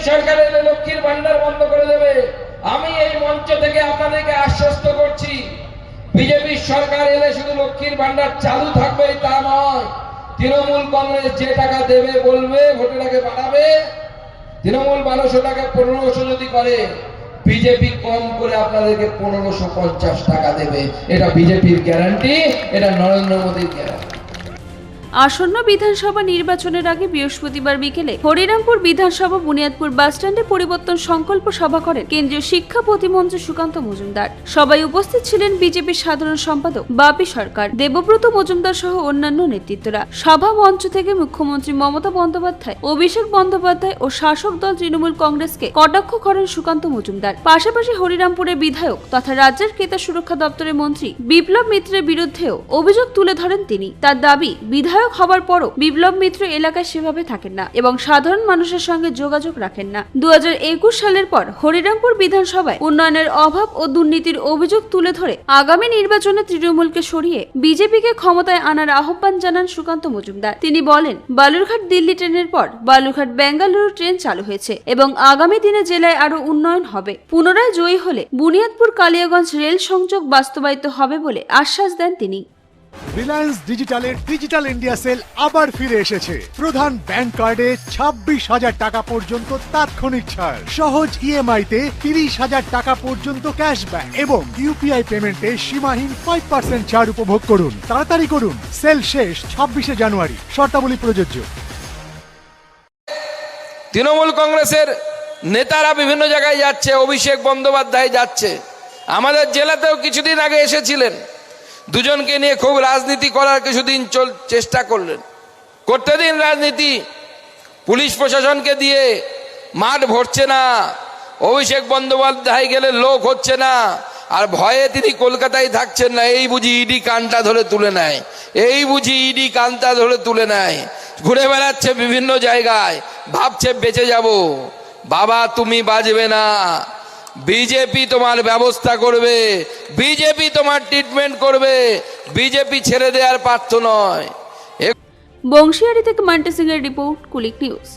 সরকার এলে লক্ষ্মীর ভান্ডার বন্ধ করে দেবে। আমি এই মঞ্চ থেকে আপনাদেরকে আশ্বস্ত করছি, বিজেপি সরকার এলে শুধু লক্ষ্মীর ভান্ডার চালু থাকবে তা নয়, তৃণমূল কংগ্রেস যে টাকা দেবে বলবে ভোটের আগে বাড়াবে, তৃণমূল 1200 টাকা 1500 যদি করে, বিজেপি কম করে আপনাদেরকে 1550 টাকা দেবে। এটা বিজেপির গ্যারান্টি, এটা নরেন্দ্র মোদীর গ্যারান্টি। আসন্ন বিধানসভা নির্বাচনের আগে বৃহস্পতিবার বিকেলে হরিরামপুর বিধানসভা বুনিয়াদপুর বাসস্ট্যান্ডে পরিবর্তন সংকল্প সভা করেন কেন্দ্রীয় শিক্ষা প্রতিমন্ত্রী সুকান্ত মজুমদার। সবাই উপস্থিত ছিলেন বিজেপির সাধারণ সম্পাদক বাপি সরকার, দেবব্রত মজুমদার সহ অন্যান্য নেতৃত্বরা। সভা মঞ্চ থেকে মুখ্যমন্ত্রী মমতা বন্দ্যোপাধ্যায়, অভিষেক বন্দ্যোপাধ্যায় ও শাসক দল তৃণমূল কংগ্রেসকে কটাক্ষ করেন সুকান্ত মজুমদার। পাশাপাশি হরিরামপুরের বিধায়ক তথা রাজ্যের ক্রেতা সুরক্ষা দপ্তরের মন্ত্রী বিপ্লব মিত্রের বিরুদ্ধেও অভিযোগ তুলে ধরেন তিনি। তার দাবি, বিধায়ক হবার পরও বিপ্লব মিত্র এলাকায় সেভাবে থাকেন না এবং সাধারণ মানুষের সঙ্গে যোগাযোগ রাখেন না। 2021 সালের পর হরিরামপুর বিধানসভায় উন্নয়নের অভাব ও দুর্নীতির অভিযোগ তুলে ধরে আগামী নির্বাচনে তৃণমূলকে সরিয়ে বিজেপিকে ক্ষমতায় আনার আহ্বান জানান সুকান্ত মজুমদার। তিনি বলেন, বালুরঘাট দিল্লি ট্রেনের পর বালুরঘাট বেঙ্গালুরু ট্রেন চালু হয়েছে এবং আগামী দিনে জেলায় আরো উন্নয়ন হবে। পুনরায় জয়ী হলে বুনিয়াদপুর কালিয়াগঞ্জ রেল সংযোগ বাস্তবায়িত হবে বলে আশ্বাস দেন তিনি। রিলায়েন্স ডিজিটালের ডিজিটাল ইন্ডিয়া সেল আবার ফিরে এসেছে। প্রধান ব্যাংক কার্ডে 26,000 টাকা পর্যন্ত তাৎক্ষণিক ছাড়, সহজ ইএমআই তে 30,000 টাকা পর্যন্ত ক্যাশব্যাক এবং ইউপিআই পেমেন্টে সীমাহীন 5% ছাড় উপভোগ করুন। তাড়াতাড়ি করুন, সেল শেষ 26শে জানুয়ারি। শর্তাবলী প্রযোজ্য। তৃণমূল কংগ্রেসের নেতারা বিভিন্ন জায়গায় যাচ্ছে, অভিষেক বন্দ্যোপাধ্যায় যাচ্ছে, আমাদের জেলাতেও কিছুদিন আগে এসেছিলেন। দুজনকে নিয়ে খুব রাজনীতি করার কিছুদিন চেষ্টা করলেন, করতে দিন রাজনীতি। পুলিশ প্রশাসনকে দিয়ে মাঠ ভরছে না, অভিষেক বন্দ্যোপাধ্যায় গেলে লোক হচ্ছে না, আর ভয়ে তিনি কলকাতায় থাকছেন না। এই বুঝি ইডি কানটা ধরে তুলে নেয়, এই বুঝি ইডি কানটা ধরে তুলে নেয়, ঘুরে বেড়াচ্ছে বিভিন্ন জায়গায়, ভাবছে বেঁচে যাব। বাবা, তুমি বাঁচবে না, বিজেপি তোমার ব্যবস্থা করবে, বিজেপি তোমার ট্রিটমেন্ট করবে, বিজেপি ছেড়ে দেওয়ার পাত্র নয়। বংশিয়ারি থেকে মান্টি সিং এর রিপোর্ট, কুলিক নিউজ।